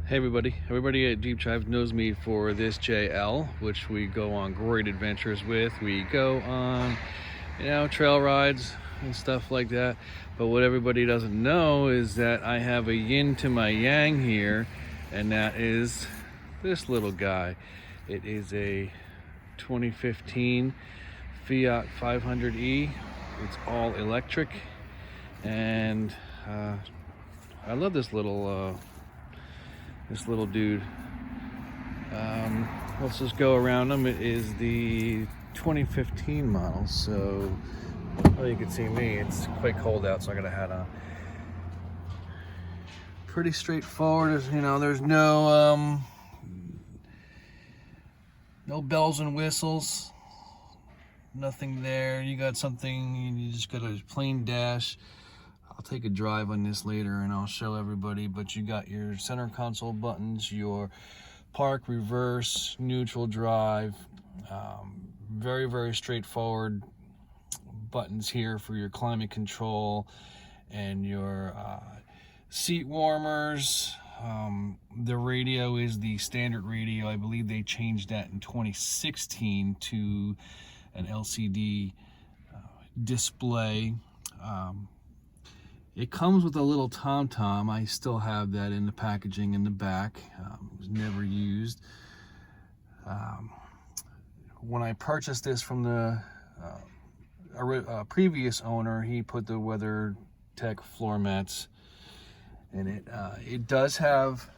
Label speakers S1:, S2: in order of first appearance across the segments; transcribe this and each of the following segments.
S1: Hey everybody at Jeep Drive knows me for this JL, which we go on great adventures with. We go on, trail rides and stuff like that. But what everybody doesn't know is that I have a yin to my yang here, and that is this little guy. It is a 2015 Fiat 500e. It's all electric, and I love this little dude. Let's just go around him. It is the 2015 model, so you can see me. It's quite cold out, so I got a hat on. Pretty straightforward. There's no bells and whistles. Nothing there. You got something. You just got a plain dash. I'll take a drive on this later and I'll show everybody, but you got your center console buttons, your park, reverse, neutral, drive. Very, very straightforward buttons here for your climate control and your seat warmers. The radio is the standard radio. I believe they changed that in 2016 to an LCD display. It comes with a little tom-tom. I still have that in the packaging in the back. It was never used. When I purchased this from the previous owner, he put the WeatherTech floor mats in it. It does have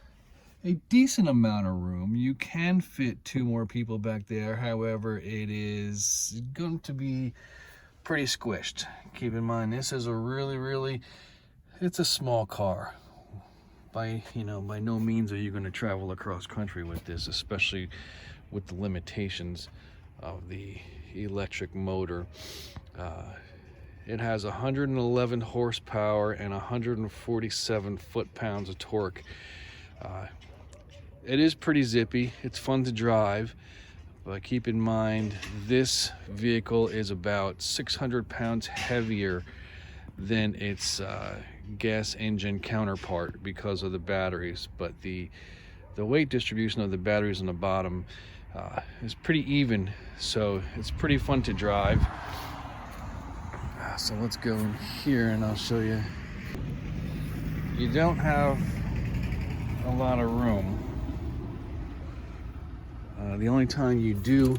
S1: a decent amount of room. You can fit 2 more people back there. However, it is going to be pretty squished. Keep in mind, this is a really, it's a small car. By no means are you going to travel across country with this, especially with the limitations of the electric motor. It has 111 horsepower and 147 foot-pounds of torque. It is pretty zippy. It's fun to drive. But keep in mind, this vehicle is about 600 pounds heavier than its gas engine counterpart because of the batteries. But the weight distribution of the batteries on the bottom is pretty even, so it's pretty fun to drive. So let's go in here and I'll show you. You don't have a lot of room. The only time you do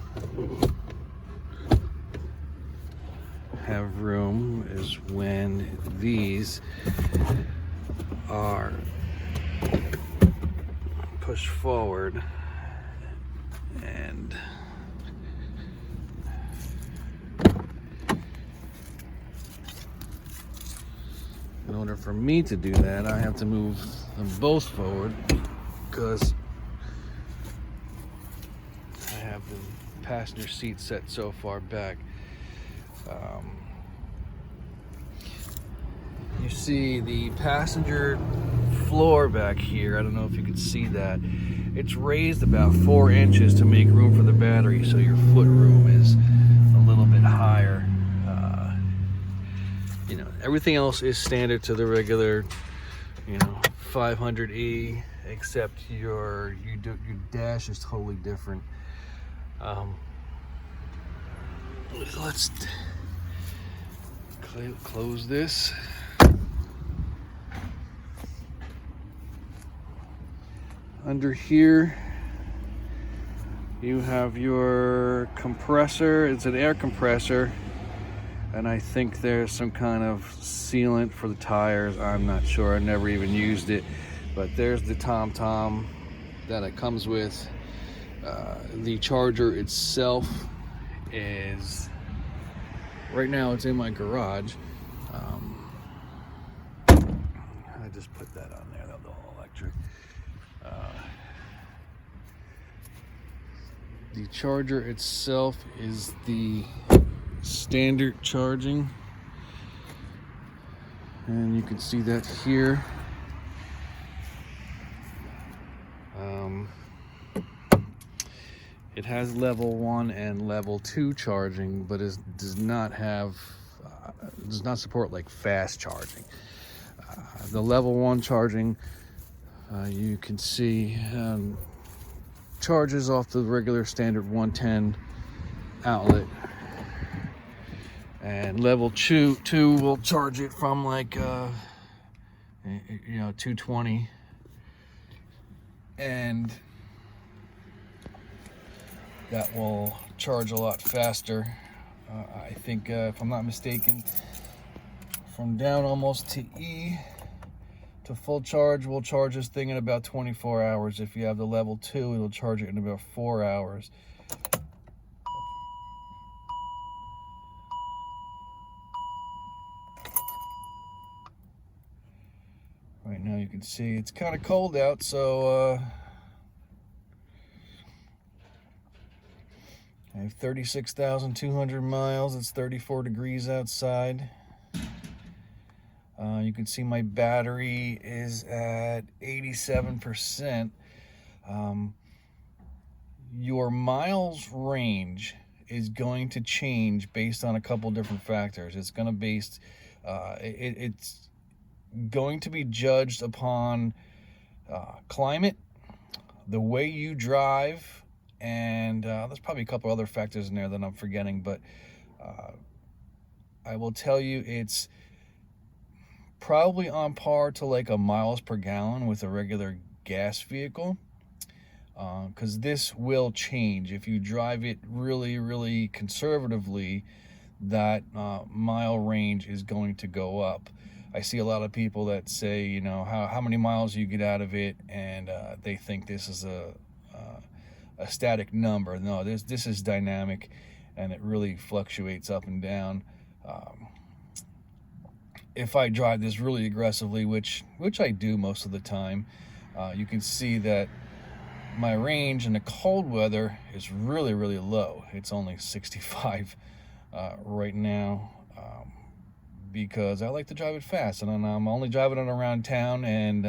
S1: have room is when these are pushed forward, and in order for me to do that, I have to move them both forward because I have the passenger seat set so far back. You see the passenger floor back here. I don't know if you can see that. It's raised about 4 inches to make room for the battery, so your foot room is a little bit higher. Everything else is standard to the regular 500e, except your dash is totally different. Let's close this. Under here you have your compressor. It's an air compressor, and I think there's some kind of sealant for the tires. I'm not sure, I never even used it, but there's the tom-tom that it comes with. The charger itself is, right now it's in my garage. I just put that on there, the all electric. The charger itself is the standard charging, and you can see that here. It has level 1 and level 2 charging, but it does not support like fast charging. The level 1 charging You can see charges off the regular standard 110 outlet, and level 2 will charge it from like 220, and that will charge a lot faster. I think if I'm not mistaken, from down almost to E to full charge, we'll charge this thing in about 24 hours. If you have the level 2, it'll charge it in about 4 hours. Right now you can see it's kind of cold out, so I have 36,200 miles. It's 34 degrees outside. You can see my battery is at 87%. Your miles range is going to change based on a couple different factors. It's going to it's going to be judged upon climate, the way you drive, and there's probably a couple other factors in there that I'm forgetting, but I will tell you it's probably on par to like a miles per gallon with a regular gas vehicle, because this will change. If you drive it really, really conservatively, that mile range is going to go up. I see a lot of people that say, you know, how many miles you get out of it, and they think this is a static number. No, this is dynamic, and it really fluctuates up and down. If I drive this really aggressively, which I do most of the time, you can see that my range in the cold weather is really, really low. It's only 65 right now, because I like to drive it fast, and I'm only driving it around town, and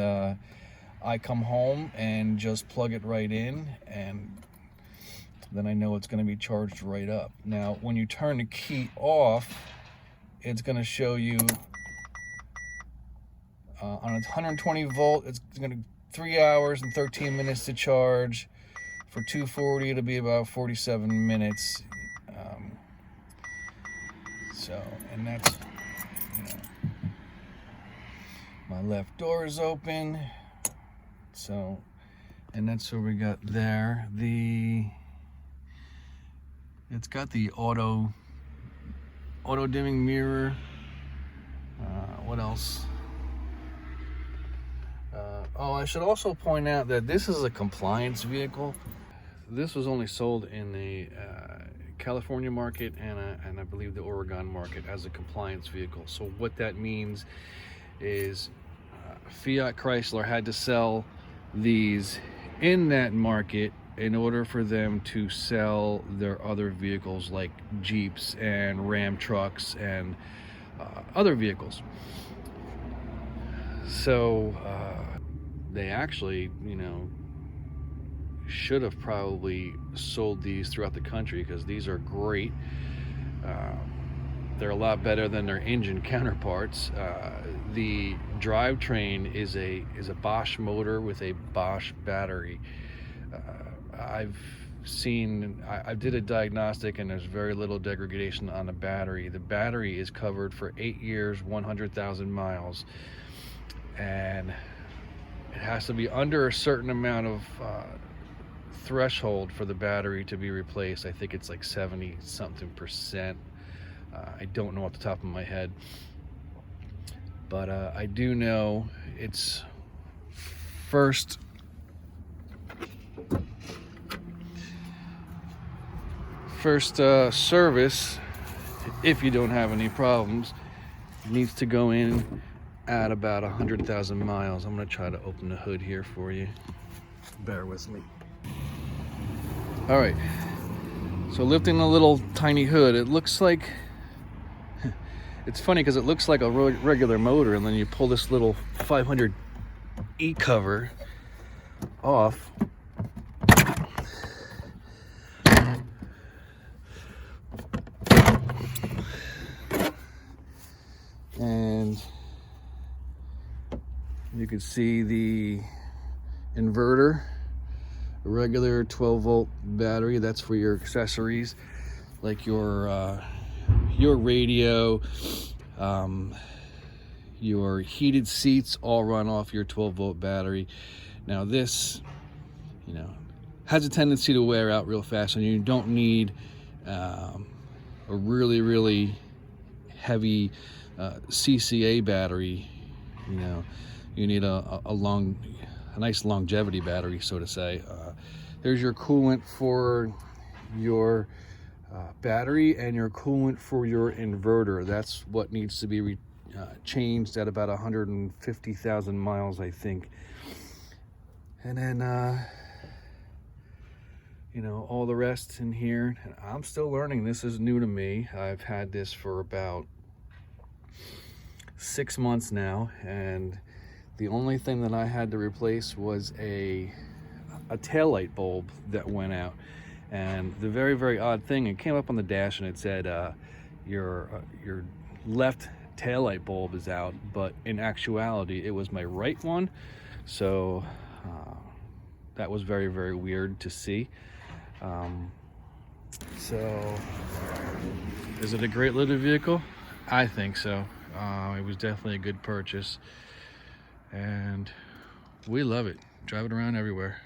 S1: I come home and just plug it right in, and then I know it's going to be charged right up. Now, when you turn the key off, it's going to show you on a 120 volt, it's going to 3 hours and 13 minutes to charge. For 240, it'll be about 47 minutes. And that's, you know, my left door is open. So, and that's what we got there. It's got the auto dimming mirror. What else? I should also point out that this is a compliance vehicle. This was only sold in the California market and I believe the Oregon market as a compliance vehicle. So what that means is Fiat Chrysler had to sell these in that market in order for them to sell their other vehicles like Jeeps and Ram trucks and other vehicles. So they actually, you know, should have probably sold these throughout the country, because these are great. They're a lot better than their engine counterparts. The drivetrain is a Bosch motor with a Bosch battery. I did a diagnostic, and there's very little degradation on the battery. The battery is covered for 8 years, 100,000 miles, and it has to be under a certain amount of threshold for the battery to be replaced. I think it's like 70 something percent. I don't know off the top of my head, but I do know it's first service, if you don't have any problems, needs to go in at about 100,000 miles. I'm going to try to open the hood here for you. Bear with me. All right. So lifting a little tiny hood, it looks like, it's funny because it looks like a regular motor, and then you pull this little 500 E cover off. And you can see the inverter, a regular 12-volt battery. That's for your accessories, like your radio, your heated seats, all run off your 12-volt battery. Now this, you know, has a tendency to wear out real fast, and you don't need a really heavy CCA battery. You know, you need a nice longevity battery, so to say. There's your coolant for your battery and your coolant for your inverter. That's what needs to be changed at about 150,000 miles, I think. And then you know, all the rest in here. I'm still learning. This is new to me. I've had this for about 6 months now, and the only thing that I had to replace was a taillight bulb that went out. And the very odd thing, it came up on the dash and it said your left taillight bulb is out, but in actuality it was my right one. So that was very weird to see. So is it a great little vehicle? I think so. It was definitely a good purchase, and we love it. Drive it around everywhere.